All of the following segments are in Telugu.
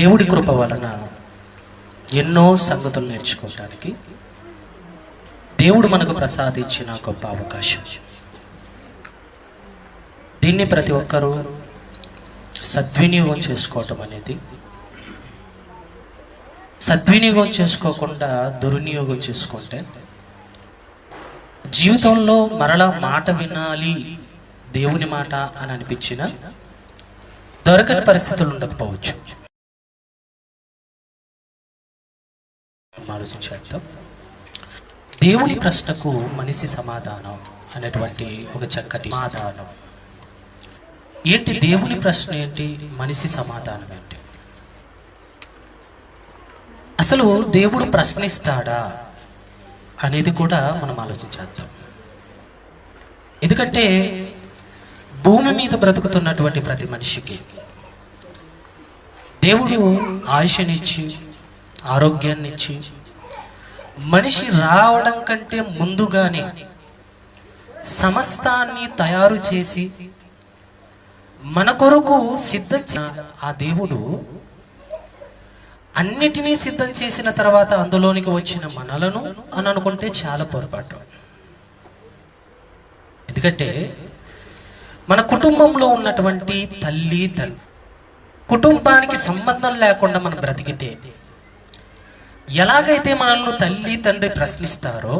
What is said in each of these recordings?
దేవుడి కృప వలన ఎన్నో సంగతులు నేర్చుకోవడానికి దేవుడు మనకు ప్రసాదించిన గొప్ప అవకాశం. దీన్ని ప్రతి ఒక్కరూ సద్వినియోగం చేసుకోవటం అనేది, సద్వినియోగం చేసుకోకుండా దుర్వినియోగం చేసుకుంటే జీవితంలో మరలా మాట వినాలి దేవుని మాట అని అనిపించిన దొరకని పరిస్థితులు ఉండకపోవచ్చు. ఆలోచించేద్దాం. దేవుని ప్రశ్నకు మనిషి సమాధానం అనేటువంటి ఒక చక్కటి సమాధానం ఏంటి? దేవుని ప్రశ్న ఏంటి? మనిషి సమాధానం ఏంటి? అసలు దేవుడు ప్రశ్నిస్తాడా అనేది కూడా మనం ఆలోచించేద్దాం. ఎందుకంటే భూమి మీద బ్రతుకుతున్నటువంటి ప్రతి మనిషికి దేవుడు ఆయుష్నిచ్చి ఆరోగ్యాన్నిచ్చి మనిషి రావడం కంటే ముందుగానే సమస్తాన్ని తయారు చేసి మన కొరకు సిద్ధం ఆ దేవుడు అన్నిటినీ సిద్ధం చేసిన తర్వాత అందులోనికి వచ్చిన మనలను అని అనుకుంటే చాలా పొరపాటు. ఎందుకంటే మన కుటుంబంలో ఉన్నటువంటి తల్లి తండ్రి కుటుంబానికి సంబంధం లేకుండా మనం బ్రతికితే, ఎలాగైతే మనల్ని తల్లి తండ్రి ప్రశ్నిస్తారో,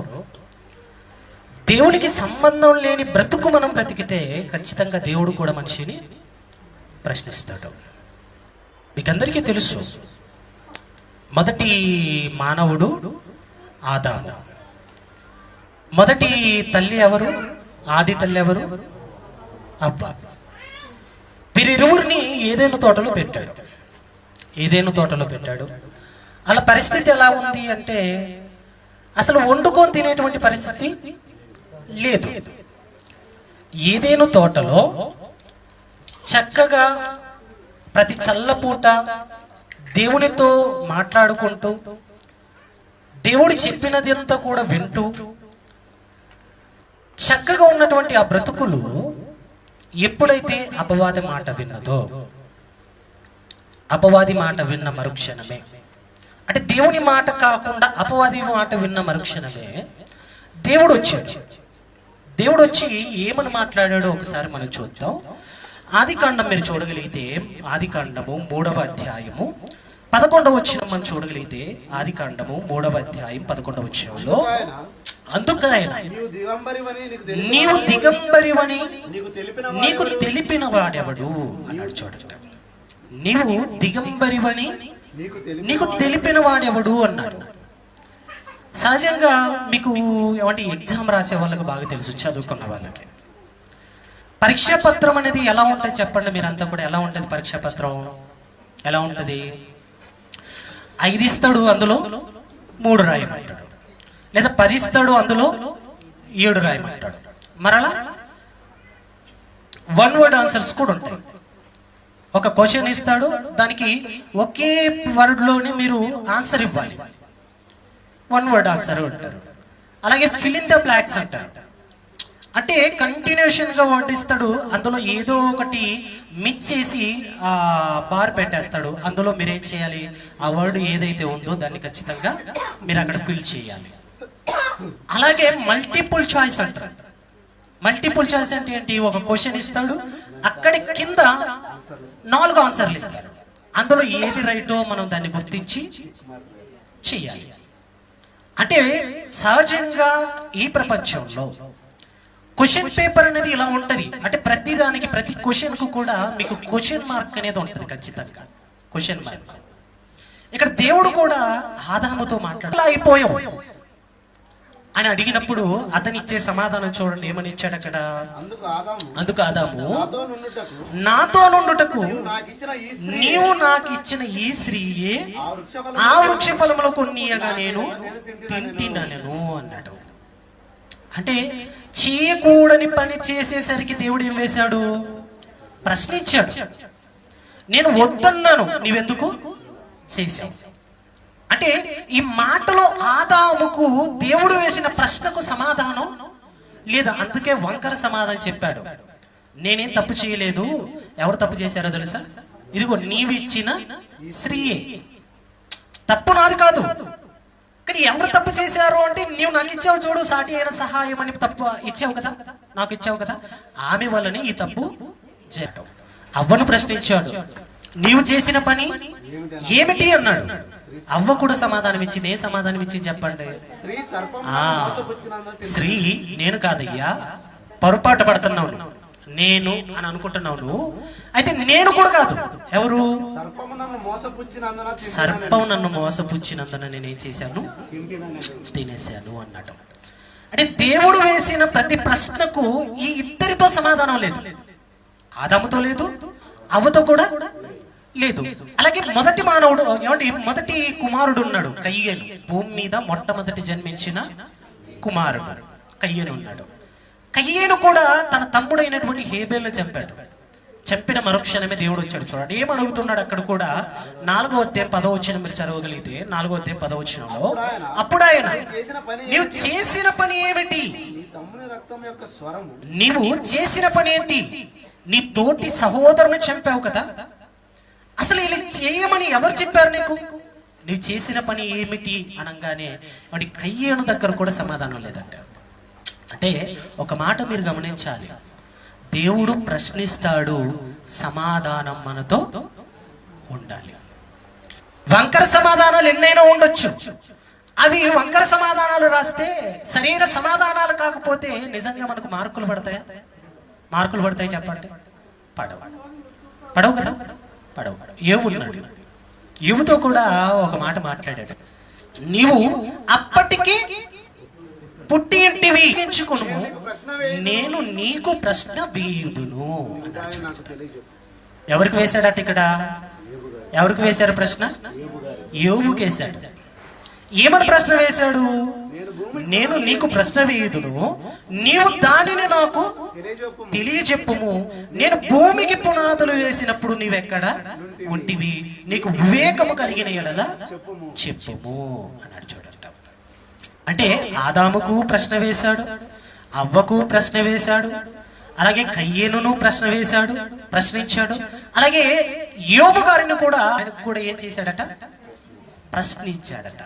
దేవునికి సంబంధం లేని బ్రతుకు మనం బ్రతికితే ఖచ్చితంగా దేవుడు కూడా మనిషిని ప్రశ్నిస్తాడు. మీకందరికీ తెలుసు, మొదటి మానవుడు ఆదాము. మొదటి తల్లి ఎవరు? ఆది తల్లి ఎవరు? అవ్వ. వీరిరువురిని ఏదైనా తోటలో పెట్టాడు. ఏదైనా తోటలో పెట్టాడు. అలా పరిస్థితి ఎలా ఉంది అంటే అసలు వండుకొని తినేటువంటి పరిస్థితి లేదు. ఏదైనా తోటలో చక్కగా ప్రతి చల్లపూట దేవునితో మాట్లాడుకుంటూ దేవుడు చెప్పినది అంతా కూడా వింటూ చక్కగా ఉన్నటువంటి ఆ బ్రతుకులు ఎప్పుడైతే అపవాది మాట విన్నదో, అపవాది మాట విన్న మరుక్షణమే, అంటే దేవుని మాట కాకుండా అపవాది మాట విన్న మరుక్షణమే దేవుడు వచ్చాడు. దేవుడు వచ్చి ఏమని మాట్లాడాడో ఒకసారి మనం చూద్దాం. ఆదికాండం మీరు చూడగలిగితే, ఆదికాండము 3వ అధ్యాయము 11వ వచనం మనం చూడగలిగితే, ఆదికాండము 3వ అధ్యాయం 11వ వచనంలో, అందుకు ఆయన నీవు దిగంబరివని నీకు తెలిపిన వాడెవడు అన్నాడు. చూడండి, నీవు దిగంబరివని నీకు తెలిపిన వాడెవడు అన్నాడు. సహజంగా మీకు ఏమంటే ఎగ్జామ్ రాసే వాళ్ళకి బాగా తెలుసు, చదువుకున్న వాళ్ళకి పరీక్షా పత్రం అనేది ఎలా ఉంటుంది చెప్పండి. మీరంతా కూడా ఎలా ఉంటుంది పరీక్షా పత్రం? ఎలా ఉంటుంది? 5 ఇస్తాడు, అందులో 3 రాయమంటాడు. లేదా 10 ఇస్తాడు, అందులో 7 రాయమంటాడు. మరలా 1 వర్డ్ ఆన్సర్స్ కూడా ఉంటాయి. ఒక క్వశ్చన్ ఇస్తాడు, దానికి ఒకే వర్డ్లోనే మీరు ఆన్సర్ ఇవ్వాలి. 1 వర్డ్ ఆన్సర్ అంటారు. అలాగే ఫిల్ ఇన్ ద బ్లాంక్స్ అంటారు. అంటే కంటిన్యూషన్గా వర్డ్ ఇస్తాడు, అందులో ఏదో ఒకటి మిక్స్ చేసి ఆ బార్ పెట్టేస్తాడు. అందులో మీరేం చేయాలి? ఆ వర్డ్ ఏదైతే ఉందో దాన్ని ఖచ్చితంగా మీరు అక్కడ ఫిల్ చేయాలి. అలాగే మల్టిపుల్ చాయిస్ అంటారు. మల్టిపుల్ చాయిస్ అంటే ఏంటి? ఒక క్వశ్చన్ ఇస్తాడు, అక్కడి కింద 4 ఆన్సర్లు ఇస్తారు. అందులో ఏది రైటో మనం దాన్ని గుర్తించి చెయ్యాలి. అంటే సహజంగా ఈ ప్రపంచంలో క్వశ్చన్ పేపర్ అనేది ఇలా ఉంటుంది. అంటే ప్రతి దానికి, ప్రతి క్వశ్చన్ కు కూడా మీకు క్వశ్చన్ మార్క్ అనేది ఉంటుంది ఖచ్చితంగా, క్వశ్చన్ మార్క్. ఇక్కడ దేవుడు కూడా ఆదాముతో మాట్లాడు అయిపోయావు అని అడిగినప్పుడు అతను ఇచ్చే సమాధానం చూడండి, ఏమని ఇచ్చాడు అక్కడ? అందుకు ఆదాము, నాతో నుండుటకు నీవు నాకు ఇచ్చిన ఈ స్త్రీయే ఆ వృక్ష ఫలములు కొన్నియగా నేను తింటినను అన్నాడు. అంటే చేయకూడని పని చేసేసరికి దేవుడు ఏం వేశాడు? ప్రశ్నించాడు. నేను వద్దన్నాను, నీవెందుకు చేశావు? అంటే ఈ మాటలో ఆదాముకు దేవుడు వేసిన ప్రశ్నకు సమాధానం లేదా, అందుకే వంకర సమాధానం చెప్పాడు. నేనేం తప్పు చేయలేదు. ఎవరు తప్పు చేశారో తెలుసా? ఇదిగో నీవిచ్చిన స్త్రీయే. తప్పు నాది కాదు, కానీ ఎవరు తప్పు చేశారు అంటే, నీవు నాకు ఇచ్చావు చూడు సాటి అయిన సహాయం అని తప్పు ఇచ్చావు కదా, నాకు ఇచ్చావు కదా, ఆమె వల్లనే ఈ తప్పు చేయటం. అవ్వను ప్రశ్నించాడు, నీవు చేసిన పని ఏమిటి అన్నాడు. అవ్వ కూడా సమాధానం ఇచ్చింది. ఏ సమాధానం ఇచ్చింది చెప్పండి? స్త్రీ నేను కాదయ్యా, పొరపాటు పడుతున్నావు నేను అని అనుకుంటున్నావు నువ్వు. అయితే నేను కూడా కాదు. ఎవరు? సర్పం నన్ను మోసపుచ్చినందున నేనేం చేశాను? తినేశాను అన్నాడు. అంటే దేవుడు వేసిన ప్రతి ప్రశ్నకు ఈ ఇద్దరితో సమాధానం లేదు. ఆదాముతో లేదు, అవ్వతో కూడా లేదు. అలాగే మొదటి మానవుడు ఏమంటే మొదటి కుమారుడు ఉన్నాడు కయ్యేను. భూమి మీద మొట్టమొదటి జన్మించిన కుమారుడు కయ్యేను ఉన్నాడు. కయ్యేను కూడా తన తమ్ముడైనటువంటి హేబేల్ని చంపాడు. చంపిన మరుక్షణమే దేవుడు వచ్చాడు. చూడండి ఏమడుగుతున్నాడు అక్కడ కూడా. 4వ అధ్యాయం 10వ వచనం మీరు చదవగలిగితే, 4వ అధ్యాయం 10వ వచనంలో, అప్పుడు ఆయన నీవు చేసిన పని ఏమిటి? నీవు చేసిన పని ఏంటి? నీ తోటి సహోదరుని చంపావు కదా, అసలు ఇలా చేయమని ఎవరు చెప్పారు నీకు? నీవు చేసిన పని ఏమిటి అనగానే వాడి కయ్యేను దగ్గర కూడా సమాధానం లేదంట. అంటే ఒక మాట మీరు గమనించాలి, దేవుడు ప్రశ్నిస్తాడు, సమాధానం మనతో ఉండాలి. వంకర సమాధానాలు ఎన్నైనా ఉండొచ్చు. అవి వంకర సమాధానాలు రాస్తే సరైన సమాధానాలు కాకపోతే నిజంగా మనకు మార్కులు పడతాయా? మార్కులు పడతాయి చెప్పండి? పడవు కదా, పడవు. యోబున్నాడు, యోబుతో కూడా ఒక మాట మాట్లాడాడు. నీవు అప్పటికి పుట్టి ఇంటివి ఎంచుకును, నేను నీకు ప్రశ్న వేయుదును అన్నాడు. ఎవరికి వేశాడట ఇక్కడ? ఎవరికి వేశారు ప్రశ్న? యోబుకి వేశాడు. ఏమని ప్రశ్న వేశాడు? నేను నీకు ప్రశ్న వేయుదును, నీవు దానిని నాకు తెలియజెప్పుము. నేను భూమికి పునాదులు వేసినప్పుడు నీవెక్కడ ఉంటివి? నీకు వివేకము కలిగిన ఎడల చెప్పుము అన్నాడు. చూడండి, అంటే ఆదాముకు ప్రశ్న వేశాడు, అవ్వకు ప్రశ్న వేశాడు, అలాగే కయ్యేనును ప్రశ్న వేశాడు, ప్రశ్నించాడు. అలాగే యోబు గారిని కూడా ఆయనకు కూడా ఏం చేశాడట? ప్రశ్నించాడట.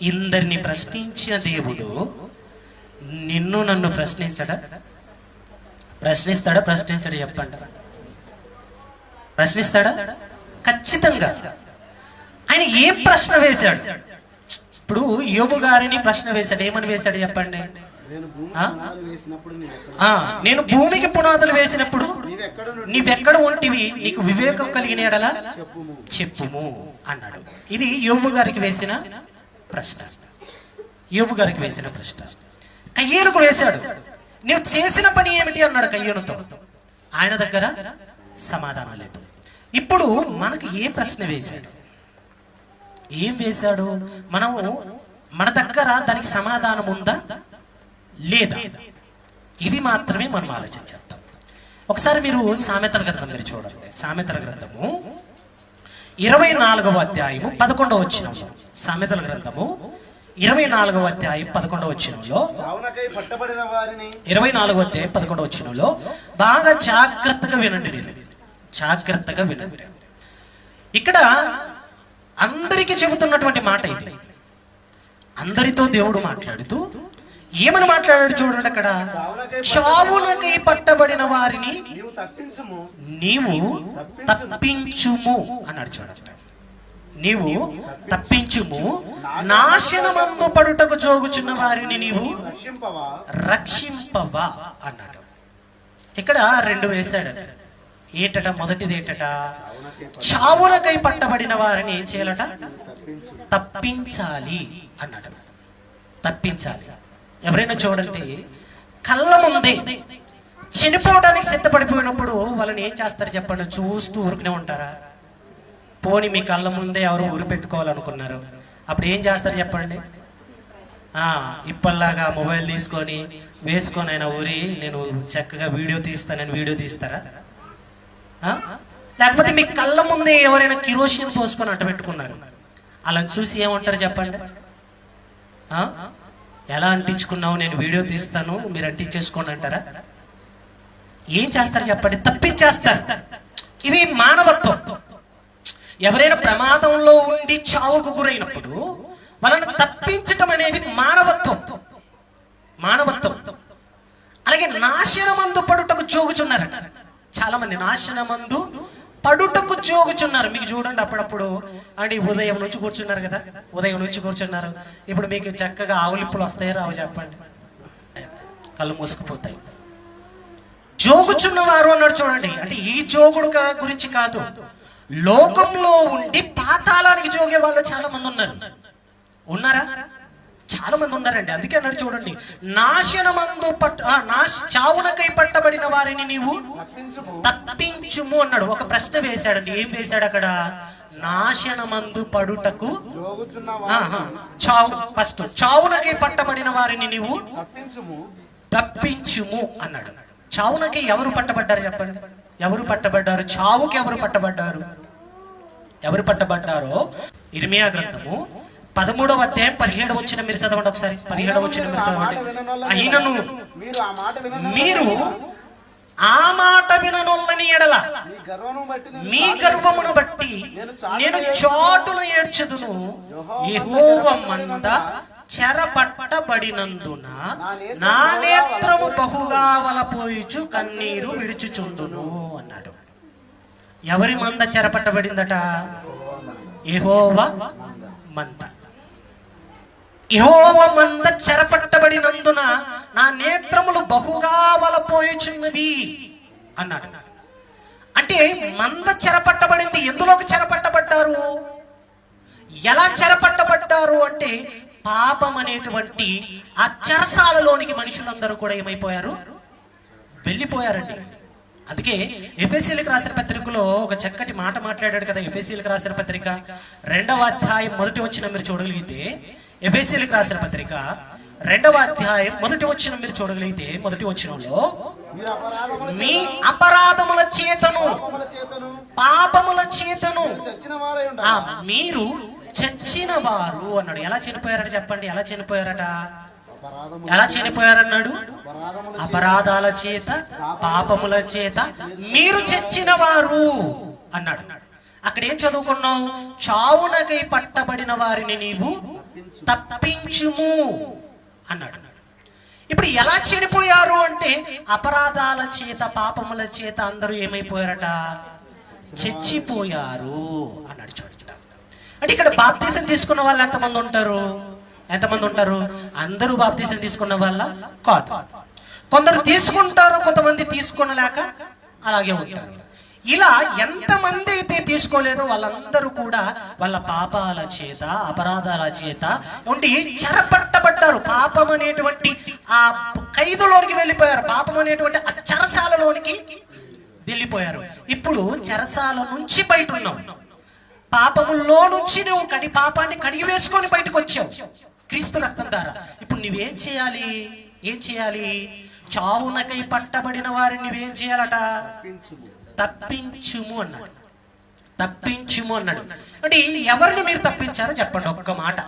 ఇందరిని ప్రశ్నించిన దేవుడు నిన్ను నన్ను ప్రశ్నించడా? ప్రశ్నిస్తాడా? ప్రశ్నించడా? చెప్పండి. ప్రశ్నిస్తాడా? ఖచ్చితంగా. ఆయన ఏం ప్రశ్న వేశాడు? ఇప్పుడు యోబు గారిని ప్రశ్న వేశాడు. ఏమని వేశాడు చెప్పండి? నేను భూమికి పునాదులు వేసినప్పుడు నీవెక్కడ ఉంటివి? నీకు వివేకం కలిగిన ఎడల చెప్పుము అన్నాడు. ఇది యోబు గారికి వేసిన ప్రశ్న. యోబు గారికి వేసిన ప్రశ్న. కయ్యేనుకు వేశాడు. నీవు చేసిన పని ఏమిటి అన్నాడు కయ్యేనుతో. ఆయన దగ్గర సమాధానం లేదు. ఇప్పుడు మనకు ఏ ప్రశ్న వేశాడు? ఏం వేశాడు? మనము మన దగ్గర దానికి సమాధానం ఉందా లేదా? ఇది మాత్రమే మనం ఆలోచించేద్దాం. ఒకసారి మీరు సామెతల గ్రంథం మీరు చూడండి. సామెతల గ్రంథము 24వ అధ్యాయము 11వ వచనంలో, సామెతల గ్రంథము 24వ అధ్యాయం 11వ వచనంలో, 24వ అధ్యాయం 11వ వచనంలో బాగా జాగ్రత్తగా వినండి. మీరు జాగ్రత్తగా వినండి. ఇక్కడ అందరికీ చెబుతున్నటువంటి మాట ఇది. అందరితో దేవుడు మాట్లాడుతూ ఏమని మాట్లాడాడు చూడండి. అక్కడ చావునకై పట్టబడిన వారిని నీవు తప్పించుము అన్నాడు. చూడండి, నీవు తప్పించుము, నాశనమందు పడుటకు జోగుచున్న వారిని నీవు రక్షింపవా అన్నాడు. ఇక్కడ 2 వేశాడు. ఏటట? మొదటిది ఏటట? చావులకై పట్టబడిన వారిని ఏం చేయాలట? తప్పించాలి అన్నాడు. తప్పించాలి. ఎవరైనా చూడండి, కళ్ళ ముందే చనిపోవడానికి సిద్ధపడిపోయినప్పుడు వాళ్ళని ఏం చేస్తారు చెప్పండి? చూస్తూ ఊరుకునే ఉంటారా? పోని మీ కళ్ళ ముందే ఎవరు ఊరి పెట్టుకోవాలనుకున్నారు, అప్పుడు ఏం చేస్తారు చెప్పండి? ఇప్పటిలాగా మొబైల్ తీసుకొని వేసుకొని అయినా ఊరి నేను చక్కగా వీడియో తీస్తానని వీడియో తీస్తారా? లేకపోతే మీ కళ్ళ ముందే ఎవరైనా కిరోసిన్ పోసుకొని అట్ట పెట్టుకున్నారు, అలా చూసి ఏమంటారు చెప్పండి? ఎలా అంటించుకున్నావు? నేను వీడియో తీస్తాను, మీరు అంటించేసుకోండి అంటారా? ఏం చేస్తారు చెప్పండి? తప్పించేస్తారు. ఇది మానవత్వం. ఎవరైనా ప్రమాదంలో ఉండి చావుకు గురైనప్పుడు వాళ్ళని తప్పించటం అనేది మానవత్వం. అలాగే నాశనమందు పడుటకు జోగుచున్నారట. చాలా మంది నాశనమందు పడుటకు జోగుచున్నారు. మీకు చూడండి, అప్పుడప్పుడు అంటే ఉదయం నుంచి కూర్చున్నారు కదా, ఇప్పుడు మీకు చక్కగా ఆవులిప్పులు వస్తాయో రావు చెప్పండి, కళ్ళు మూసుకుపోతాయి. జోగుచున్నవారు అన్నాడు చూడండి. అంటే ఈ జోగుడు గురించి కాదు, లోకంలో ఉండి పాతాళానికి జోగే వాళ్ళు చాలా మంది ఉన్నారా? చాలా మంది ఉన్నారండి. అందుకే అన్నాడు చూడండి, నాశనమందు చావునకై పట్టబడిన వారిని నీవు తప్పించుము అన్నాడు. ఒక ప్రశ్న వేశాడండి. ఏం వేశాడు అక్కడ? నాశనమందు పడుటకు చావునకై పట్టబడిన వారిని నీవు తప్పించుము అన్నాడు. చావునకై ఎవరు పట్టబడ్డారు చెప్పండి? ఎవరు పట్టబడ్డారు? చావుకి ఎవరు పట్టబడ్డారో ఇర్మియా గ్రంథము 13వ అధ్యాయం 17వ వచనం మీరు చదవండి ఒకసారి. 17వ వచనం మీరు చదవండి. అయినను మీరు ఆ మాట విననొల్లని ఎడల మీ గర్వమును బట్టి నేను చాటున ఏడ్చుదును. యెహోవా మంద చెరపట్టబడినందున నా నేత్రము బహుగా వలపోయిచు కన్నీరు విడుచుచుందును అన్నాడు. ఎవరి మంద చెరపట్టబడిందట? యెహోవా మంద. యెహోవా మంద చెరపట్టబడినందున నా నేత్రములు బహుగా వలపోయుచున్నవి అన్నాడు. అంటే మంద చెరపట్టబడింది. ఎందులోకి చెరపట్టబడ్డారు? ఎలా చెరపట్టబడ్డారు అంటే పాపం అనేటువంటి ఆ చెరసాలలోనికి మనుషులందరూ కూడా ఏమైపోయారు? వెళ్ళిపోయారండి. అందుకే ఎఫెసీయులకు రాసిన పత్రికలో ఒక చక్కటి మాట మాట్లాడాడు కదా. ఎఫెసీయులకు రాసిన పత్రిక 2వ అధ్యాయం 1వ వచనం మీరు చూడగలిగితే, ఎఫెసీయులకు రాసిన పత్రిక 2వ అధ్యాయం 1వ వచనం మీరు చూడగలిగితే, 1వ వచనంలో మీ అపరాధముల చేతను పాపముల చేతను మీరు చచ్చిన వారు అన్నాడు. ఎలా చనిపోయారట చెప్పండి? ఎలా చనిపోయారన్నాడు? అపరాధాల చేత పాపముల చేత మీరు చచ్చిన వారు అన్నాడు. అక్కడ ఏం చదువుకున్నావు? చావునకై పట్టబడిన వారిని నీవు తప్పించుము అన్నాడు. ఇప్పుడు ఎలా చనిపోయారు అంటే అపరాధాల చేత పాపముల చేత అందరూ ఏమైపోయారట? చచ్చిపోయారు అన్నాడు. చూడండి, అంటే ఇక్కడ బాప్తీసం తీసుకున్న వాళ్ళు ఎంతమంది ఉంటారు? అందరూ బాప్తీసం తీసుకున్న వాళ్ళ కాదు. కొందరు తీసుకుంటారు, కొంతమంది తీసుకునలేక అలాగే ఉంటారు. ఇలా ఎంతమంది అయితే తీసుకోలేదో వాళ్ళందరూ కూడా వాళ్ళ పాపాల చేత అపరాధాల చేత ఉండి చెరపట్టబడ్డారు. పాపం అనేటువంటి ఆ ఖైదులోనికి వెళ్ళిపోయారు. పాపం అనేటువంటి ఆ చెరసాలలోనికి వెళ్ళిపోయారు. ఇప్పుడు చెరసాల నుంచి బయట ఉన్నాం. పాపములో నుంచి నువ్వు పాపాన్ని కడిగి వేసుకొని బయటకు వచ్చావు క్రీస్తు రక్తం ద్వారా. ఇప్పుడు నువ్వేం చేయాలి? చావునకై పట్టబడిన వారిని నువ్వేం చేయాలట? తప్పించుము అన్నాడు. అంటే ఎవరిని మీరు తప్పించారో చెప్పండి. ఒక్క మాట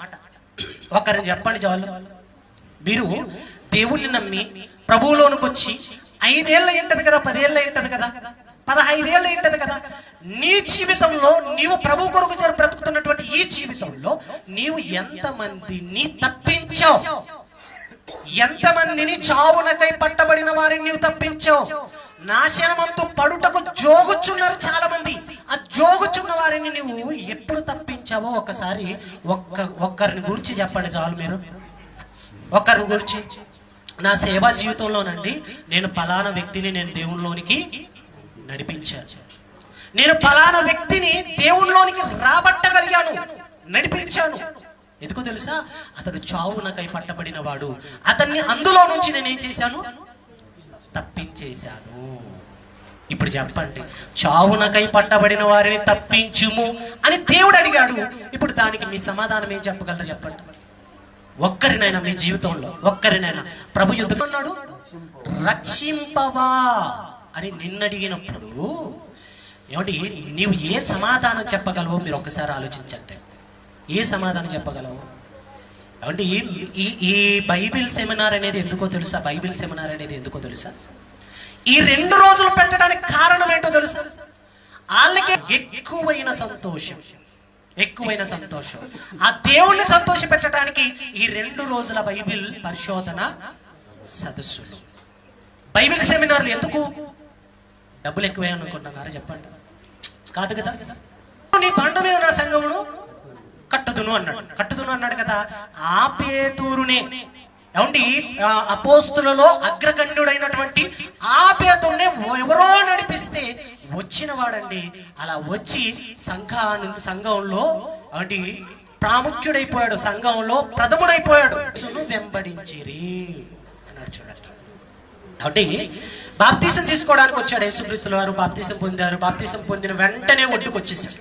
ఒకరిని చెప్పండి చాలు. మీరు దేవుణ్ణి నమ్మి ప్రభువులోనికి వచ్చి 5 ఏళ్ళు ఏంటది కదా, 10 ఏళ్ళు ఏంటది కదా, 15 ఏళ్ళు ఏంటది కదా, నీ జీవితంలో నీవు ప్రభు కొరకు బ్రతుకుతున్నటువంటి ఈ జీవితంలో నీవు ఎంతమందిని తప్పించావు? ఎంతమందిని చావునకై పట్టబడిన వారిని నీవు తప్పించావు? నాశనమంతు పడుటకు జోగుచున్నారు చాలా మంది. ఆ జోగుచున్న వారిని నువ్వు ఎప్పుడు తప్పించావో ఒకసారి ఒక్కరిని గురించి చెప్పండి చాలు. మీరు ఒక్కరిని గురించి, నా సేవా జీవితంలోనండి నేను పలానా వ్యక్తిని నేను దేవునిలోనికి నడిపించాను, నేను పలానా వ్యక్తిని దేవునిలోనికి రాబట్టగలిగాను, నడిపించాను. ఎందుకో తెలుసా? అతడు చావునకై పట్టబడిన వాడు. అతన్ని అందులో నుంచి నేనేం చేశాను? తప్పించేశాను. ఇప్పుడు చెప్పండి, చావునకై పట్టబడిన వారిని తప్పించుము అని దేవుడు అడిగాడు. ఇప్పుడు దానికి మీ సమాధానం ఏం చెప్పగలరు చెప్పండి? ఒక్కరినైనా మీ జీవితంలో ఒక్కరినైనా ప్రభు యుద్ధం అన్నాడు రక్షింపవా అని నిన్నడిగినప్పుడు ఏమంటే నీవు ఏ సమాధానం చెప్పగలవో మీరు ఒక్కసారి ఆలోచించండి. ఏ సమాధానం చెప్పగలవు? అంటే ఈ బైబిల్ సెమినార్ అనేది ఎందుకో తెలుసా? బైబిల్ సెమినార్ అనేది ఎందుకో తెలుసా? ఈ 2 రోజులు పెట్టడానికి కారణం ఏంటో తెలుసా? వాళ్ళకి ఎక్కువైన సంతోషం. ఆ దేవుణ్ణి సంతోష పెట్టడానికి ఈ 2 రోజుల బైబిల్ పరిశోధన సదస్సులు, బైబిల్ సెమినార్లు. ఎందుకు? డబ్బులు ఎక్కువే అనుకుంటున్నారా చెప్పండి? కాదు కదా. నీ బండ మీద నా సంఘమును కట్టుదును అన్నాడు కదా. ఆ పేతురునే ఏమండి, అపోస్తులలో అగ్రగణ్యుడైనటువంటి ఆ పేతురునే ఎవరో నడిపిస్తే వచ్చిన వాడండి. అలా వచ్చి సంఘంలో అంటే ప్రాముఖ్యుడైపోయాడు, సంఘంలో ప్రథముడైపోయాడు. వెంబడించిరి అన్నాడు చూడండి. అంటే బాప్తీసం తీసుకోవడానికి వచ్చాడు యేసుక్రీస్తుల వారు. బాప్తీసం పొందారు. బాప్తీసం పొందిన వెంటనే ఒడ్డుకొచ్చేసాడు.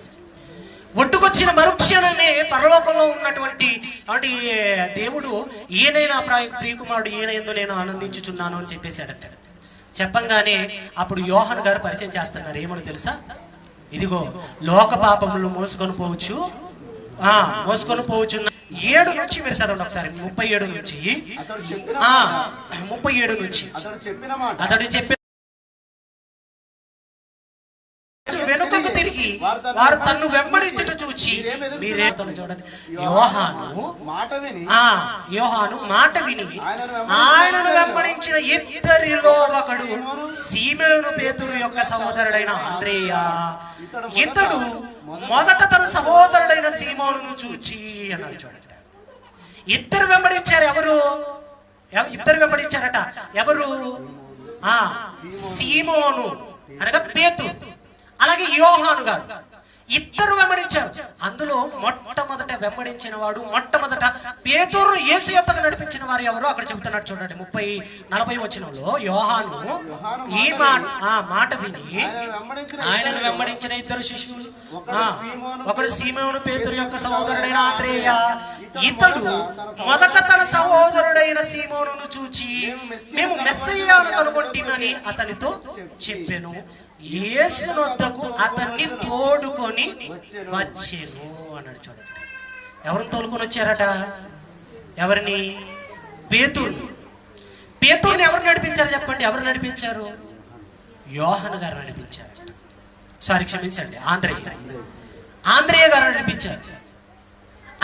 ఒడ్డుకొచ్చిన మరుక్షణమే పరలోకంలో ఉన్నటువంటి అంటే దేవుడు, ఈయనే నా ప్రియకుమారుడు, ఈయన యందు నేను ఆనందించుచున్నాను అని చెప్పేశాడట. చెప్పంగానే అప్పుడు యోహాను గారు పరిచయం చేస్తున్నారు. ఏమని తెలుసా? ఇదిగో లోక పాపములు మోసుకొని పోవచ్చు 7 నుంచి మీరు చదవండి ఒకసారి. 37 నుంచి అతడు చెప్పిన వెనుకకు తిరిగి వారు తన్ను వెంబడించుట చూచి మీరే చూడండి. యోహాను మాట విని ఆయనను వెంబడించిన ఇద్దరిలో ఒకడు సీమోను పేతురు యొక్క సహోదరుడైన ఆంద్రేయ. ఇతడు మొదట తన సహోదరుడైన సీమోనును చూచి అన్నాడు చూడండి. ఇద్దరు వెంబడించారు. ఇద్దరు వెంబడించారట. ఎవరు? సీమోను అనగా పేతురు, అలాగే యోహాను గారు. ఇద్దరు వెంబడించారు. అందులో మొట్టమొదట వెంబడించిన వాడు, మొట్టమొదట పేతురు యేసు యొద్దకు నడిపించిన వారు ఎవరో అక్కడ చెబుతున్నాడు చూడండి. 30-40 వచనంలో యోహాను ఈ మాట విని ఆయనను వెంబడించిన ఇద్దరు శిష్యులు, ఒకడు సీమోను పేతురు యొక్క సహోదరుడైన ఆంద్రేయ. ఇతడు మొదట తన సహోదరుడైన సీమోనును చూచి మేము మెస్సయ్యను కనుగొంటిమని అతనితో చెప్పెను. యేసు వద్దకు అతన్ని తోడుకొని వచ్చెను అన్నాడు చూడండి. ఎవరిని తోలుకొని వచ్చారట? ఎవరిని? పేతురుని ఎవరు నడిపించారు చెప్పండి? ఎవరు నడిపించారు? యోహాను గారు నడిపించారు. సారీ, క్షమించండి, ఆంద్రేయ గారు నడిపించారు.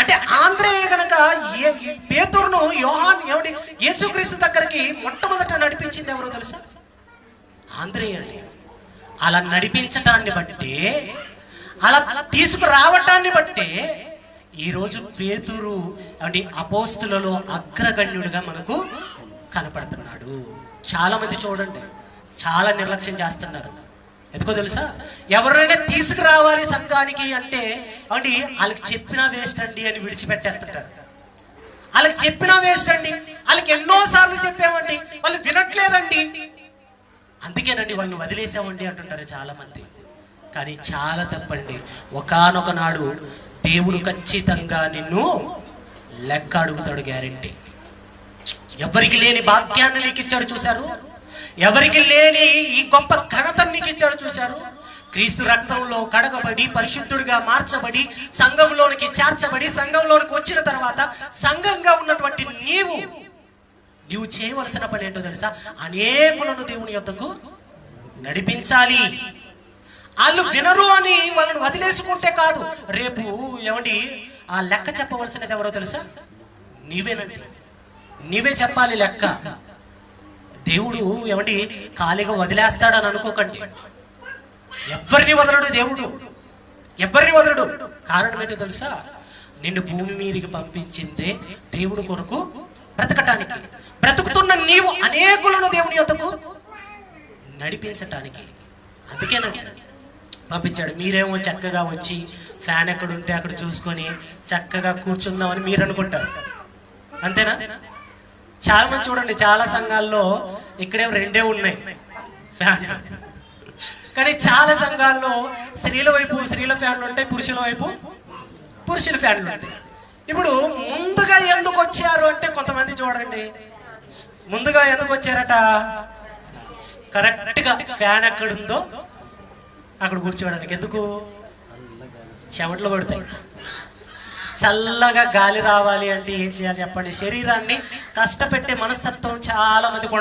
అంటే ఆంద్రేయ గనక పేతురును యోహాను యేసుక్రీస్తు దగ్గరికి మొట్టమొదట నడిపించింది ఎవరో తెలుసా? ఆంద్రేయ. అలా నడిపించటాన్ని బట్టి, అలా తీసుకురావటాన్ని బట్టే ఈరోజు పేతురు అంటే అపోస్తులలో అగ్రగణ్యుడిగా మనకు కనపడుతున్నాడు. చాలా మంది చూడండి చాలా నిర్లక్ష్యం చేస్తున్నారు. ఎందుకో తెలుసా? ఎవరైనా తీసుకురావాలి సంఘానికి అంటే వాళ్ళకి చెప్పినా వేస్ట్ అండి అని విడిచిపెట్టేస్తుంటారు. వాళ్ళకి చెప్పినా వేస్ట్ అండి, వాళ్ళకి ఎన్నోసార్లు చెప్పామండి, వాళ్ళు వినట్లేదండి, అందుకేనండి వాళ్ళని వదిలేసామండి అంటుంటారు చాలా మంది. కానీ చాలా తప్పండి. ఒకానొక నాడు దేవుడు ఖచ్చితంగా నిన్ను లెక్క అడుగుతాడు, గ్యారెంటీ. ఎవరికి లేని భాగ్యాన్ని నీకు ఇచ్చాడు చూశారు, ఎవరికి లేని ఈ గొప్ప ఘనతను నీకు ఇచ్చాడు చూశారు. క్రీస్తు రక్తంలో కడగబడి పరిశుద్ధుడిగా మార్చబడి సంఘంలోనికి చేర్చబడి సంఘంలోనికి వచ్చిన తర్వాత సంఘంగా ఉన్నటువంటి నీవు చేయవలసిన పని ఏంటో తెలుసా? అనేకులను దేవుని యొద్దకు నడిపించాలి. వాళ్ళు వినరు అని వాళ్ళని వదిలేసుకుంటే కాదు. రేపు ఆ లెక్క చెప్పవలసినది ఎవరో తెలుసా? నీవేనండి. నీవే చెప్పాలి లెక్క. దేవుడు ఖాళీగా వదిలేస్తాడని అనుకోకండి. ఎవరిని వదలడు దేవుడు, ఎవరిని వదలడు. కారణం ఏంటో తెలుసా? నిన్ను భూమి మీదకి పంపించిందే దేవుడు కొరకు బ్రతకటానికి. బ్రతుకుతున్న నీవు అనేకులను దేవుని యొద్దకు నడిపించటానికి. అందుకేనండి పంపించాడు. మీరేమో చక్కగా వచ్చి ఫ్యాన్ ఎక్కడుంటే అక్కడ చూసుకొని చక్కగా కూర్చుందామని మీరు అనుకుంటారు, అంతేనా? చాలా మంది చూడండి, చాలా సంఘాల్లో ఇక్కడే 2 ఉన్నాయి ఫ్యాన్. కానీ చాలా సంఘాల్లో స్త్రీల వైపు స్త్రీల ఫ్యాన్లు ఉంటాయి, పురుషుల వైపు పురుషుల ఫ్యాన్లు ఉంటాయి. ఇప్పుడు ముందుగా ఎందుకు వచ్చారు అంటే కొంతమంది చూడండి, ముందుగా ఎందుకు వచ్చారట? కరెక్ట్గా ఫ్యాన్ ఎక్కడుందో అక్కడ కూర్చోవడానికి. ఎందుకు? చెమటలు పడతాయి. చల్లగా గాలి రావాలి అంటే ఏం చేయాలి చెప్పండి? శరీరాన్ని కష్టపెట్టే మనస్తత్వం చాలా మందికి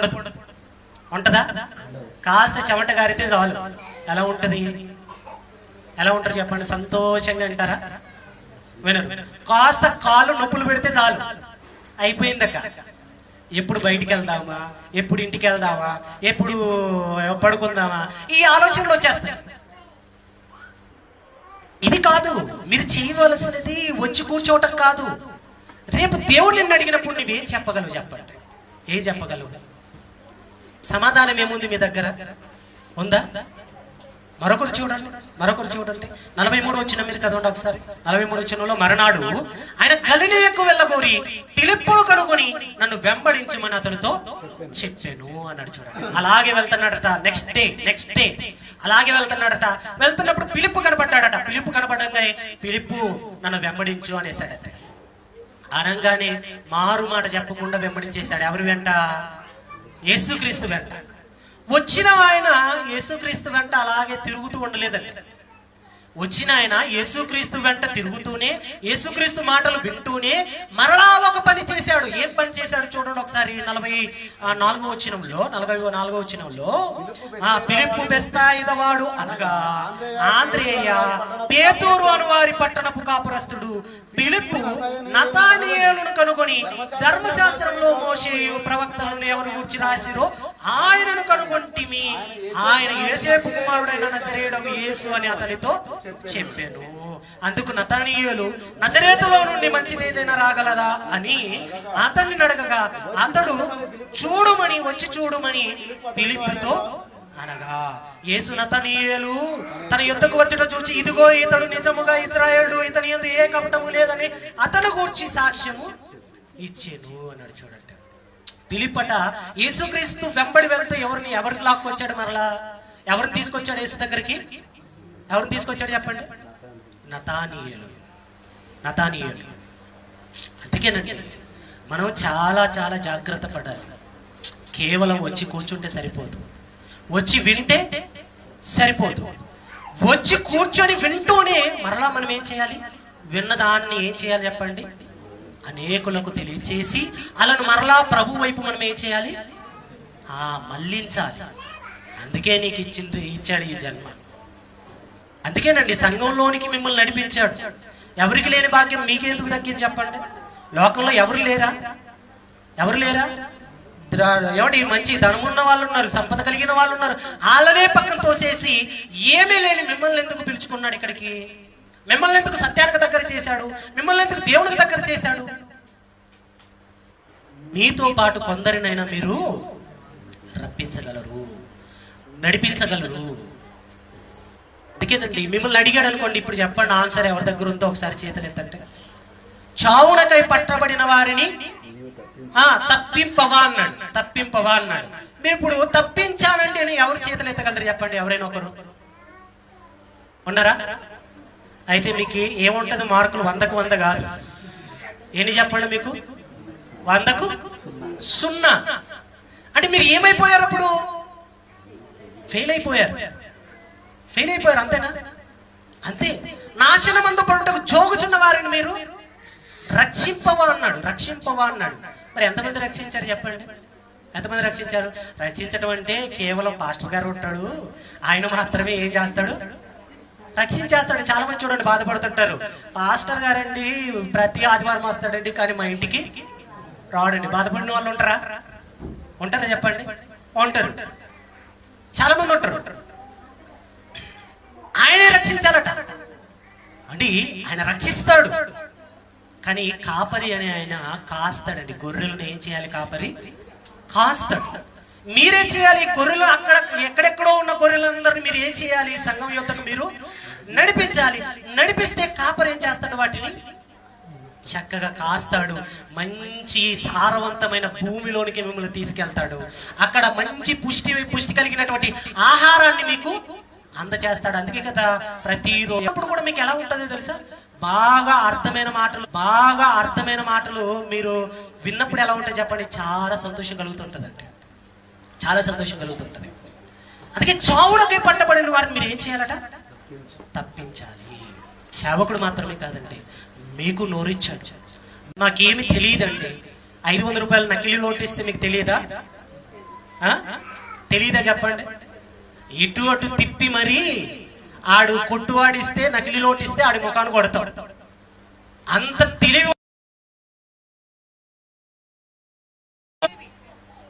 ఉంటుందా? కాస్త చెమట గారితే చాలు ఎలా ఉంటుంది? ఎలా ఉంటారు చెప్పండి? సంతోషంగా అంటారా? వినరు. కాస్త కాళ్ళు నొప్పులు పెడితే చాలు, అయిపోయిందక్క. ఎప్పుడు బయటికి వెళ్దామా, ఎప్పుడు ఇంటికి వెళ్దామా, ఎప్పుడు పడుకుందామా, ఈ ఆలోచనలు వచ్చేస్తాయి. ఇది కాదు మీరు చేయవలసినది. వచ్చి కూర్చోవటం కాదు. రేపు దేవుడు నిన్ను అడిగినప్పుడు నువ్వేం చెప్పగలవు చెప్పండి? ఏం చెప్పగలవు? సమాధానం ఏముంది మీ దగ్గర? ఉందా? మరొకరు చూడండి, 43 వచ్చిన మీరు చదవండి ఒకసారి. 43 వచ్చినలో, మరునాడు ఆయన గలిలయకు వెళ్ళగోరి ఫిలిప్పును కనుగొని నన్ను వెంబడించమని అతనితో చెప్పాను అన్నాడు. చూడండి, అలాగే వెళ్తున్నాడట. నెక్స్ట్ డే అలాగే వెళ్తున్నాడట. వెళ్తున్నప్పుడు ఫిలిప్పు కనపడ్డాడట. ఫిలిప్పు కనపడంగానే ఫిలిప్పు నన్ను వెంబడించు అనేసాడట. అనగానే మారు మాట చెప్పకుండా వెంబడించేశాడు. ఎవరి వెంట? యేసుక్రీస్తు వెంట. వచ్చిన ఆయన యేసుక్రీస్తు వెంట అలాగే తిరుగుతూ ఉండలేదండి. వచ్చిన ఆయన యేసుక్రీస్తు వెంట తిరుగుతూనే, యేసుక్రీస్తు మాటలు వింటూనే మరలా ఒక పని చేశాడు. ఏం పని చేశాడు చూడండి ఒకసారి. 44వ వచనంలో, ఫిలిప్పు బెత్సాయిదావాడు అనగా ఆంద్రేయ, పేతురు అను వారి పట్టణపు కాపురస్తుడు ఫిలిప్పు నతానియేలును కనుగొని ధర్మశాస్త్రంలో మోషేయు ప్రవక్తలను ఎవరు గూర్చి రాసిరో ఆయనను కనుగొంటిమి. ఆయన యోసేపు కుమారుడైన నజరేయుడగు యేసు అని అతనితో చెప్పాను. అందుకు నతానియేలు, నజరేతులో నుండి మంచిది ఏదైనా రాగలదా అని అతన్ని అడగగా, అతడు వచ్చి చూడమని ఫిలిప్పుతో అనగా, యేసు నతానియేలు తన యుద్ధకు వచ్చటం చూచి, ఇదిగో ఇతడు నిజముగా ఇశ్రాయేలుడు, ఇతని యందు ఏ కపటము లేదని అతను గూర్చి సాక్ష్యము ఇచ్చెను అన్నాడు. చూడండి, ఫిలిప్పట యేసుక్రీస్తు వెంబడి వెళ్తే ఎవరిని లాక్కొచ్చాడు? మరలా ఎవరిని తీసుకొచ్చాడు యేసు దగ్గరికి? ఎవరిని తీసుకొచ్చాడు చెప్పండి? నతానియేలు. అందుకేనండి మనం చాలా చాలా జాగ్రత్త పడాలి. కేవలం వచ్చి కూర్చుంటే సరిపోదు, వచ్చి వింటే సరిపోదు. వచ్చి కూర్చొని వింటూనే మరలా మనం ఏం చేయాలి? విన్నదాన్ని ఏం చేయాలి చెప్పండి? అనేకులకు తెలియచేసి అలాను మరలా ప్రభు వైపు మనం ఏం చేయాలి? మళ్ళించాలి. అందుకే నీకు ఇచ్చాడు ఈ జన్మ. అందుకేనండి సంఘంలోనికి మిమ్మల్ని నడిపించాడు. ఎవరికి లేని భాగ్యం మీకెందుకు దక్కింది చెప్పండి? లోకంలో ఎవరు లేరా? ఏమంటే మంచి ధనమున్న వాళ్ళు ఉన్నారు, సంపద కలిగిన వాళ్ళు ఉన్నారు. వాళ్ళనే పక్కన తోసేసి ఏమీ లేని మిమ్మల్ని ఎందుకు పిలుచుకున్నాడు ఇక్కడికి? మిమ్మల్ని ఎందుకు సత్యానికి దగ్గర చేశాడు? మిమ్మల్ని ఎందుకు దేవునికి దగ్గర చేశాడు? మీతో పాటు కొందరినైనా మీరు రప్పించగలరు, నడిపించగలరు. అందుకేనండి మిమ్మల్ని అడిగాడు అనుకోండి, ఇప్పుడు చెప్పండి ఆన్సర్ ఎవరి దగ్గర ఉందో ఒకసారి చేతులు ఎత్తంటే. చావునకై పట్టబడిన వారిని తప్పింపవా అన్నాడు. మీరు ఇప్పుడు తప్పించానండి అని ఎవరు చేతులు ఎత్తగలరు చెప్పండి? ఎవరైనా ఒకరు ఉన్నారా? అయితే మీకు ఏముంటది? మార్కులు 100కు 100 కాదు. ఏంటి చెప్పండి? మీకు 100కు 0. అంటే మీరు ఏమైపోయారు? అప్పుడు ఫెయిల్ అయిపోయారు. అంతేనా? అంతే. నాశనమందు పడుటకు జోగుచున్న వారిని మీరు రక్షింపవా అన్నాడు. మరి ఎంతమంది రక్షించారు చెప్పండి? ఎంతమంది రక్షించారు? రక్షించడం అంటే కేవలం పాస్టర్ గారు ఉంటాడు, ఆయన మాత్రమే ఏం చేస్తాడు? రక్షించేస్తాడు. చాలా మంది చూడండి బాధపడుతుంటారు, పాస్టర్ గారండి ప్రతి ఆదివారం వస్తాడండి కానీ మా ఇంటికి రావడండి. బాధపడిన వాళ్ళు ఉంటారా చెప్పండి? ఉంటారు. చాలా మంది ఉంటారు. ఆయనే రక్షించాలట అంటే ఆయన రక్షిస్తాడు, కానీ కాపరి అని ఆయన కాస్తాడండి. గొర్రెలను ఏం చేయాలి? కాపరి కాస్తాడు. మీరే చేయాలి. గొర్రెలు ఎక్కడెక్కడో ఉన్న గొర్రెలందరినీ మీరు ఏం చేయాలి? సంఘం యొద్దకు మీరు నడిపించాలి. నడిపిస్తే కాపరి ఏం చేస్తాడు? వాటిని చక్కగా కాస్తాడు. మంచి సారవంతమైన భూమిలోనికి మిమ్మల్ని తీసుకెళ్తాడు. అక్కడ మంచి పుష్టి కలిగినటువంటి ఆహారాన్ని మీకు అందచేస్తాడు. అందుకే కదా ప్రతిరోజు అప్పుడు కూడా మీకు ఎలా ఉంటుందో తెలుసా? బాగా అర్థమైన మాటలు మీరు విన్నప్పుడు ఎలా ఉంటాయి చెప్పండి? చాలా సంతోషం కలుగుతుంటుందండి. అందుకే చావునకై పట్టబడిన వారిని మీరు ఏం చేయాలట? తప్పించాలి. సేవకుడు మాత్రమే కాదండి, మీకు నోరిచ్చాడు. నాకేమి తెలియదండి. 500 రూపాయలు నకిలీ నోటు ఇస్తే మీకు తెలియదా చెప్పండి? ఇటు అటు తిప్పి మరి ఆడు కొట్టువాడిస్తే నకిలీ లోటిస్తే ఆడి ముఖాన్ని కొడతాడు. అంత తెలివి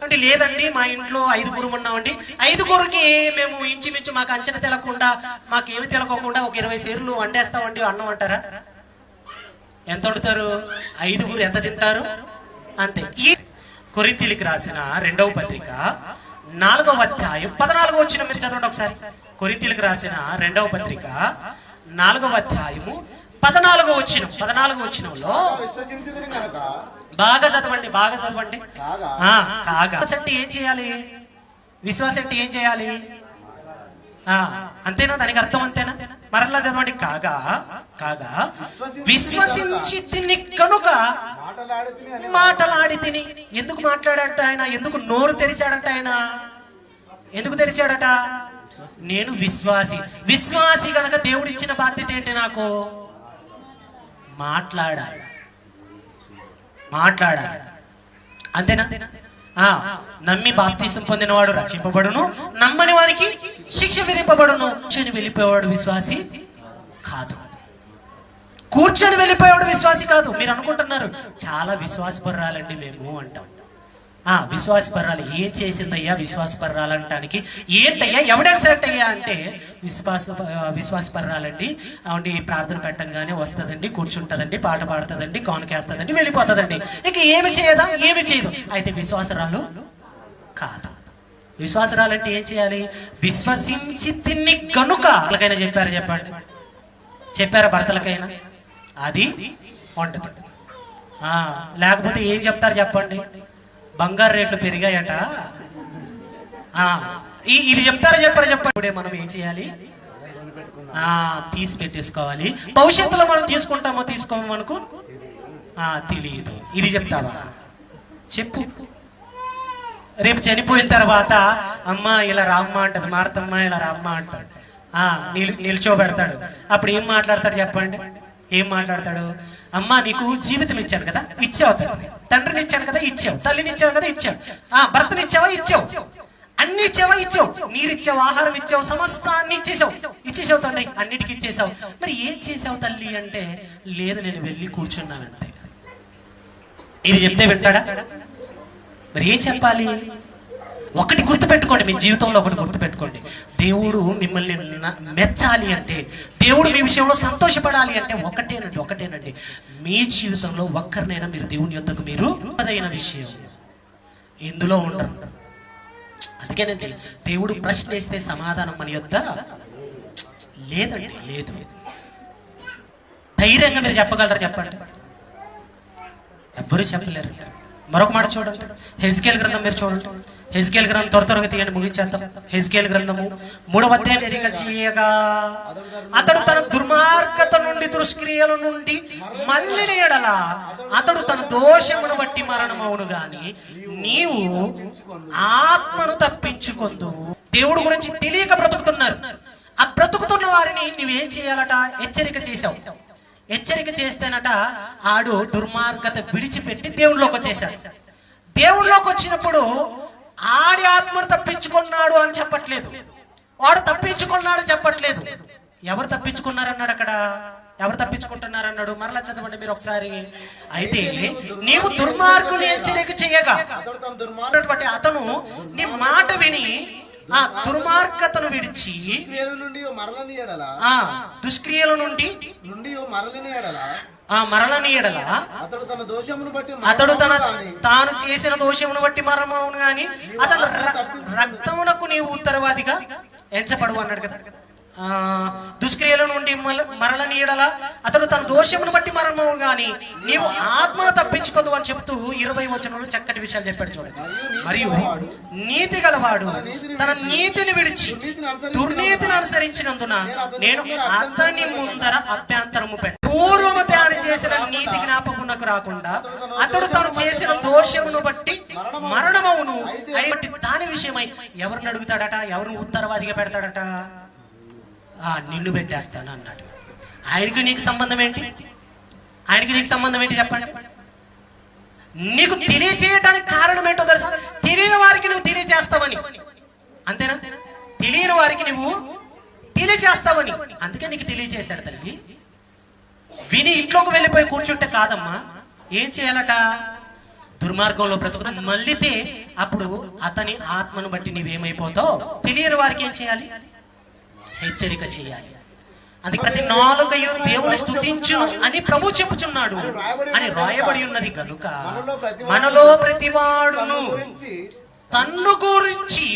అంటే లేదండి మా ఇంట్లో 5గురు ఉన్నామండి, 5గురికి మేము ఇంచుమించు మాకు అంచనా తెలకుండా మాకేమి తెలకోకుండా ఒక 20 సేర్లు వండేస్తామండి అన్నం అంటారా? ఎంత వండుతారు? 5గురు ఎంత తింటారు అంతే. ఈ కొరింథీయులకు రాసిన 2వ పత్రిక 4వ అధ్యాయం 14వ వచనం మీరు చదవండి ఒకసారి. కొరింథీయులకు రాసిన 2వ పత్రిక 4వ అధ్యాయము 14వ వచనంలో బాగా చదవండి, బాగా చదవండి. కాగా అంటే ఏం చేయాలి? విశ్వాసం అంటే ఏం చేయాలి? అంతేనా? దానికి అర్థం అంతేనా? మరలా చదవండి. కాగా విశ్వసించి తిని కనుక మాటలాడి తిని. ఎందుకు మాట్లాడట ఆయన? ఎందుకు నోరు తెరిచాడట ఆయన? ఎందుకు తెరిచాడట? నేను విశ్వాసి కనుక దేవుడిచ్చిన బాధ్యత ఏంటి? నాకు మాట్లాడాలి. అంతేనా? నమ్మి బాప్తీసం పొందినవాడు రక్షింపబడును, నమ్మని వారికి శిక్ష విధింపబడును. కూర్చొని వెళ్ళిపోయేవాడు విశ్వాసి కాదు. కూర్చొని వెళ్ళిపోయేవాడు విశ్వాసి కాదు. మీరు అనుకుంటున్నారు చాలా విశ్వాసపర్రాలండి మేము అంటాం. విశ్వాసపర్రాలు ఏం చేసిందయ్యా? విశ్వాసపర్రాలంటానికి ఏంటయ్యా? ఎవిడెన్స్ ఏంటయ్యా అంటే విశ్వాసపర్రాలండి. అవునండి, ప్రార్థన పెట్టంగానే వస్తుందండి, కూర్చుంటుందండి, పాట పాడుతుందండి, కానుకేస్తుందండి, వెళ్ళిపోతుందండి. ఇక ఏమి చేయదా? ఏమి చేయదు. అయితే విశ్వాసరాలు కాదు. విశ్వాసరాలంటే ఏం చేయాలి? విశ్వసించి తిని కనుక. వాళ్ళకైనా చెప్పారు? చెప్పండి, చెప్పారా? భర్తలకైనా అది ఉంటుంది. లేకపోతే ఏం చెప్తారు చెప్పండి? బంగారు రేట్లు పెరిగాయట, ఇది చెప్తారా? చెప్పండి. ఇప్పుడే మనం ఏం చేయాలి? తీసి పెట్టేసుకోవాలి. భవిష్యత్తులో మనం తీసుకుంటామో తీసుకోమో మనకు తెలియదు. ఇది చెప్తావా? చెప్పు. రేపు చనిపోయిన తర్వాత అమ్మ ఇలా రామ్మ అంటది, మార్తమ్మ ఇలా రామ్మ అంటాడు. నిల్చోబెడతాడు. అప్పుడు ఏం మాట్లాడతాడు చెప్పండి? ఏం మాట్లాడతాడు? అమ్మ నీకు జీవితం ఇచ్చాను కదా, ఇచ్చావు. తండ్రిని ఇచ్చాను కదా, ఇచ్చావు. తల్లిని ఇచ్చావు కదా, ఇచ్చావు. భర్తని ఇచ్చావా? ఇచ్చావు. అన్ని ఇచ్చావా? ఇచ్చావు. నీరు ఇచ్చావు, ఆహారం ఇచ్చావు, సమస్తాన్ని ఇచ్చేసావు తండ్రి, అన్నిటికీ ఇచ్చేసావు. మరి ఏం చేసావు తల్లి అంటే, లేదు నేను వెళ్ళి కూర్చున్నాను అంతే. ఇది చెప్తే వింటాడా? మరి ఏం చెప్పాలి? ఒకటి గుర్తుపెట్టుకోండి, మీ జీవితంలో ఒకటి గుర్తుపెట్టుకోండి. దేవుడు మిమ్మల్ని మెచ్చాలి అంటే, దేవుడు మీ విషయంలో సంతోషపడాలి అంటే ఒకటేనండి. మీ జీవితంలో ఒక్కరినైనా మీరు దేవుని యొద్దకు మీరు అదైన విషయం ఇందులో ఉండరు. అందుకేనండి దేవుడు ప్రశ్న వేస్తే సమాధానం మన యొద్ద లేదండి, లేదు. ధైర్యంగా మీరు చెప్పగలరా? చెప్పండి. ఎవ్వరూ చెప్పలేరు. మరొక మాట చూడండి, హెజ్కేల్ గ్రంథం మీరు చూడండి. హెజ్కేల్ గ్రంథం త్వరగా తీయండి, ముగించేద్దాం. హెజ్కేల్ గ్రంథము 3వ అధ్యాయం చేయగా అతడు తన దుర్మార్గత నుండి, దుష్క్రియల నుండి మళ్ళిన ఎడల అతడు తన దోషమును బట్టి మరణమవును గాని నీవు ఆత్మను తప్పించుకొందు. దేవుడు గురించి తెలియక బ్రతుకుతున్నారు. ఆ బ్రతుకుతున్న వారిని నువ్వేం చేయాలట? హెచ్చరిక చేస్తేనట ఆడు దుర్మార్గత విడిచిపెట్టి దేవుళ్ళలోకి వచ్చేసాడు. దేవుళ్ళలోకి వచ్చినప్పుడు ఆడి ఆత్మను తప్పించుకున్నాడు అని చెప్పట్లేదు, వాడు తప్పించుకున్నాడు చెప్పట్లేదు. ఎవరు తప్పించుకున్నారన్నాడు అక్కడ? ఎవరు తప్పించుకుంటున్నారన్నాడు? మరలా చదవండి మీరు ఒకసారి. అయితే నీవు దుర్మార్గుని హెచ్చరిక చేయగా అతను నీ మాట విని ఆ దుర్మార్గతను విడిచి దుష్క్రియల నుండి మరలని ఎడల అతడు తాను చేసిన దోషమును బట్టి మరణమవును గాని అతడు రక్తమునకు నీవు ఉత్తరవాదిగా ఎంచబడు అన్నాడు కదా. దుష్క్రియల నుండి మరలని ఎడల అతడు తన దోషమును బట్టి మరణమవును గాని నీవు ఆత్మను తప్పించుకోదు అని చెప్తూ 20వ వచనంలో చక్కటి విషయాలు చెప్పాడు చూడండి. మరియు నీతి గలవాడు తన నీతిని విడిచి దుర్నీతిని అనుసరించినందున నేను అతని ముందర అభ్యంతరము పెట్ట పూర్వము తయారు చేసిన నీతి జ్ఞాపకునకు రాకుండా అతడు తాను చేసిన దోషమును బట్టి మరణమవును. బట్టి దాని విషయమై ఎవరిని అడుగుతాడట? ఎవరిని ఉత్తరవాదిగా పెడతాడట? నిన్ను పెట్టేస్తాను అన్నాడు. ఆయనకి నీకు సంబంధం ఏంటి? చెప్పండి. నీకు తెలియచేయటానికి కారణం ఏంటో తెలుసా? తెలియని వారికి నువ్వు తెలియచేస్తావని. అంతేనా? తెలియని వారికి నువ్వు తెలియజేస్తావని, అందుకే నీకు తెలియజేశాడు తల్లి. విని ఇంట్లోకి వెళ్ళిపోయి కూర్చుంటే కాదమ్మా, ఏం చేయాలట? దుర్మార్గంలో బ్రతుకు మళ్ళీతే అప్పుడు అతని ఆత్మను బట్టి నీవేమైపోతావు. తెలియని వారికి ఏం చేయాలి? హెచ్చరిక చేయాలి. అది ప్రతి నాలుకయు దేవుని స్తుతించును అని ప్రభు చెప్పుచున్నాడు అని రాయబడి ఉన్నది గనుక మనలో ప్రతివాడును తన్ను గురించి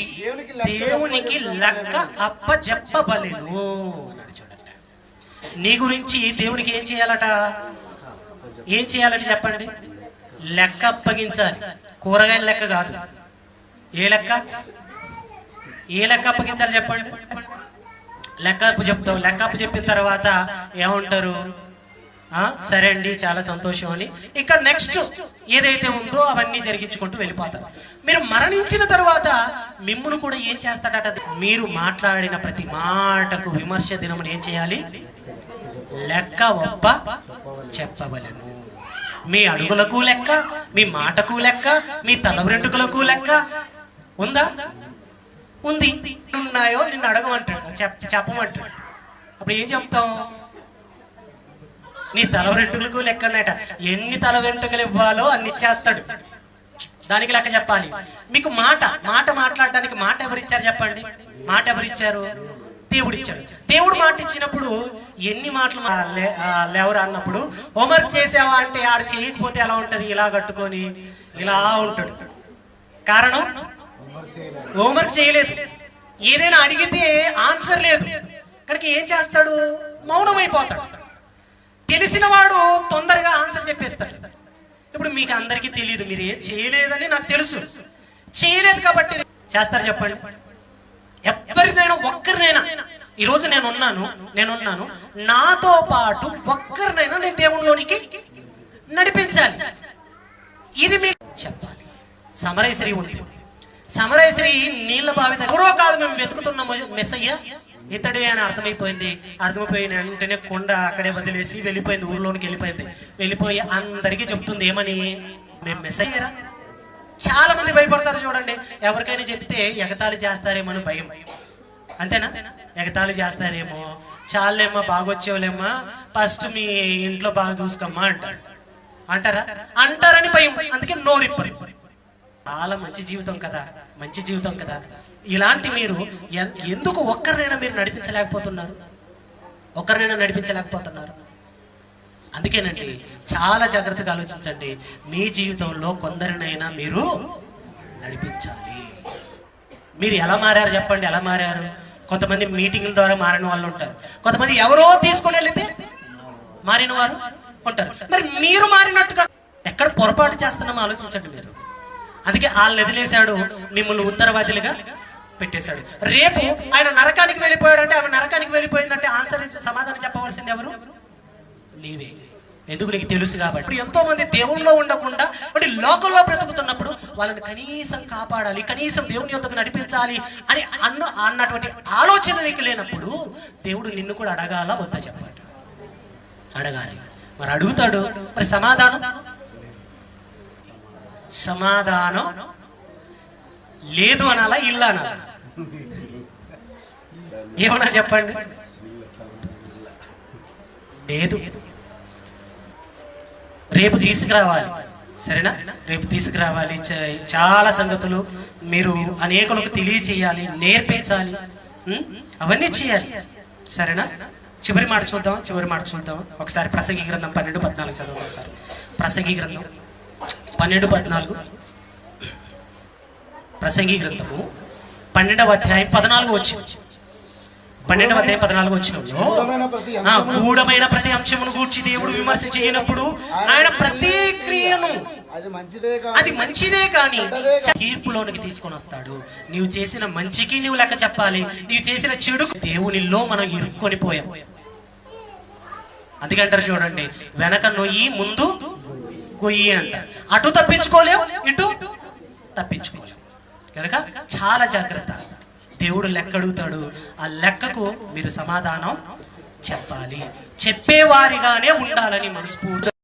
దేవునికి లెక్క అప్పజెప్పబలెను. చూడండి, నీ గురించి దేవునికి ఏం చేయాలట? ఏం చేయాలని చెప్పండి? లెక్క అప్పగించాలి. కూరగాయల లెక్క కాదు. ఏ లెక్క? ఏ లెక్క అప్పగించాలి చెప్పండి? లెక్క అప్పు చెప్తావు. లెక్క అప్పు చెప్పిన తర్వాత ఏమంటారు? సరే అండి, చాలా సంతోషం అని ఇక నెక్స్ట్ ఏదైతే ఉందో అవన్నీ జరిగించుకుంటూ వెళ్ళిపోతారు. మీరు మరణించిన తర్వాత మిమ్మును కూడా ఏం చేస్తాడట? మీరు మాట్లాడిన ప్రతి మాటకు విమర్శ దినమును ఏం చేయాలి? లెక్క ఒప్ప చెప్పవలెను. మీ అడుగులకు లెక్క, మీ మాటకు లెక్క, మీ తల వెంట్రుకలకు లెక్క ఉందా? ఉంది. ఉన్నాయో నిన్ను అడగమంటాడు, చెప్పమంటాడు. అప్పుడు ఏం చెప్తాం? నీ తల వెంట్రుకలకు లెక్క అన్నట. ఎన్ని తల వెంట్రుకలు ఇవ్వాలో అన్ని ఇచ్చేస్తాడు. దానికి లెక్క చెప్పాలి. మీకు మాట మాట్లాడడానికి మాట ఎవరిచ్చారు చెప్పండి? మాట ఎవరిచ్చారు? దేవుడు ఇచ్చాడు. దేవుడు మాట ఇచ్చినప్పుడు ఎన్ని మాటలు లేవరా అన్నప్పుడు హోంవర్క్ చేసావా అంటే ఆడు చేయకపోతే ఎలా ఉంటది? ఇలా కట్టుకొని ఇలా ఉంటాడు. కారణం హోంవర్క్ చేయలేదు. ఏదైనా అడిగితే ఆన్సర్ లేదు కనుక ఏం చేస్తాడు? మౌనమైపోతాడు. తెలిసిన వాడు తొందరగా ఆన్సర్ చెప్పేస్తాడు. ఇప్పుడు మీకు అందరికీ తెలియదు, మీరు ఏం చేయలేదని నాకు తెలుసు. చేయలేదు కాబట్టి చేస్తారు చెప్పండి? ఎవరినైనా ఒక్కరినైనా ఈరోజు నేనున్నాను, నాతో పాటు ఒక్కరినైనా నేను దేవునిలోనికి నడిపించాలి. ఇది మీకు చెప్పాలి. సమరయశ్రీ ఉంది. సమరయశ్రీ నీళ్ల బావి ఎవరో కాదు, మేము వెతుకుతున్న మెస్సయ్య ఇతడే అని అర్థమైపోయిన వెంటనే కొండ అక్కడే వదిలేసి వెళ్ళిపోయింది. ఊర్లోనికి వెళ్ళిపోయి అందరికీ చెప్తుంది ఏమని? మేము మెస్సయ్యరా. చాలా మంది భయపడతారు చూడండి. ఎవరికైనా చెప్తే ఎగతాళి చేస్తారేమో అని భయం. అంతేనా? ఎగతాళి చేస్తారేమో, చాలేమ్మా బాగొచ్చేవాళ్ళేమ్మా, ఫస్ట్ మీ ఇంట్లో బాగా చూసుకోమ్మా అంటారని భయం. అందుకే నోరిప్పరు. చాలా మంచి జీవితం కదా. ఇలాంటి మీరు ఎందుకు ఒక్కరినైనా మీరు నడిపించలేకపోతున్నారు? అందుకేనండి చాలా జాగ్రత్తగా ఆలోచించండి. మీ జీవితంలో కొందరినైనా మీరు నడిపించాలి. మీరు ఎలా మారారు చెప్పండి? ఎలా మారారు? కొంతమంది మీటింగుల ద్వారా మారిన వాళ్ళు ఉంటారు. కొంతమంది ఎవరో తీసుకొని వెళితే మారిన వారు ఉంటారు. మరి మీరు మారినట్టుగా ఎక్కడ పొరపాటు చేస్తున్నామో ఆలోచించండి మీరు. అందుకే వాళ్ళని వదిలేశాడు, మిమ్మల్ని ఉత్తరవాదులుగా పెట్టేశాడు. రేపు ఆయన నరకానికి వెళ్ళిపోయాడంటే, ఆమె నరకానికి వెళ్ళిపోయిందంటే ఆన్సర్ సమాధానం చెప్పవలసింది ఎవరు? నీవే. ఎందుకు? నీకు తెలుసు కాబట్టి. ఎంతో మంది దేవుల్లో ఉండకుండా లోకంలో బ్రతుకుతున్నప్పుడు వాళ్ళని కనీసం కాపాడాలి, కనీసం దేవుని యొద్దకు నడిపించాలి అని అన్నటువంటి ఆలోచన నీకు లేనప్పుడు దేవుడు నిన్ను కూడా అడగాల వద్దా చెప్పాడు? అడగాలి. మరి అడుగుతాడు. మరి సమాధానం లేదు అనాలా, ఇల్లు అనాలా? ఏమన్నా చెప్పండి? లేదు. రేపు తీసుకురావాలి. సరేనా? రేపు తీసుకురావాలి. చాలా సంగతులు మీరు అనేకులకు తెలియచేయాలి, నేర్పించాలి, అవన్నీ చేయాలి. సరేనా? చివరి మాట చూద్దాం. ఒకసారి ప్రసంగి గ్రంథం 12:14 చదవండి. ఒకసారి ప్రసంగి గ్రంథం 12:14. ప్రసంగి గ్రంథము 12వ అధ్యాయం 14 వచ్చిన 12వ అధ్యాయం 14 వచ్చినప్పుడు గూఢమైన ప్రతి అంశమును గూర్చి దేవుడు విమర్శ చేయనప్పుడు ఆయన ప్రతి క్రియను అది మంచిదే కానీ తీర్పులోనికి తీసుకొని వస్తాడు. నీవు చేసిన మంచికి నువ్వు లెక్క చెప్పాలి, నీవు చేసిన చెడు దేవునిలో మనం ఇరుక్కొని పోయాం. అందుకంటారు చూడండి, వెనక నొయ్యి ముందు గొయ్యి అంటారు. అటు తప్పించుకోలేవు, ఇటు తప్పించుకోలేవు. కనుక చాలా జాగ్రత్త. దేవుడు లెక్క అడుగుతాడు. ఆ లెక్కకు మీరు సమాధానం చెప్పాలి. చెప్పేవారిగానే ఉండాలని మనస్ఫూర్తి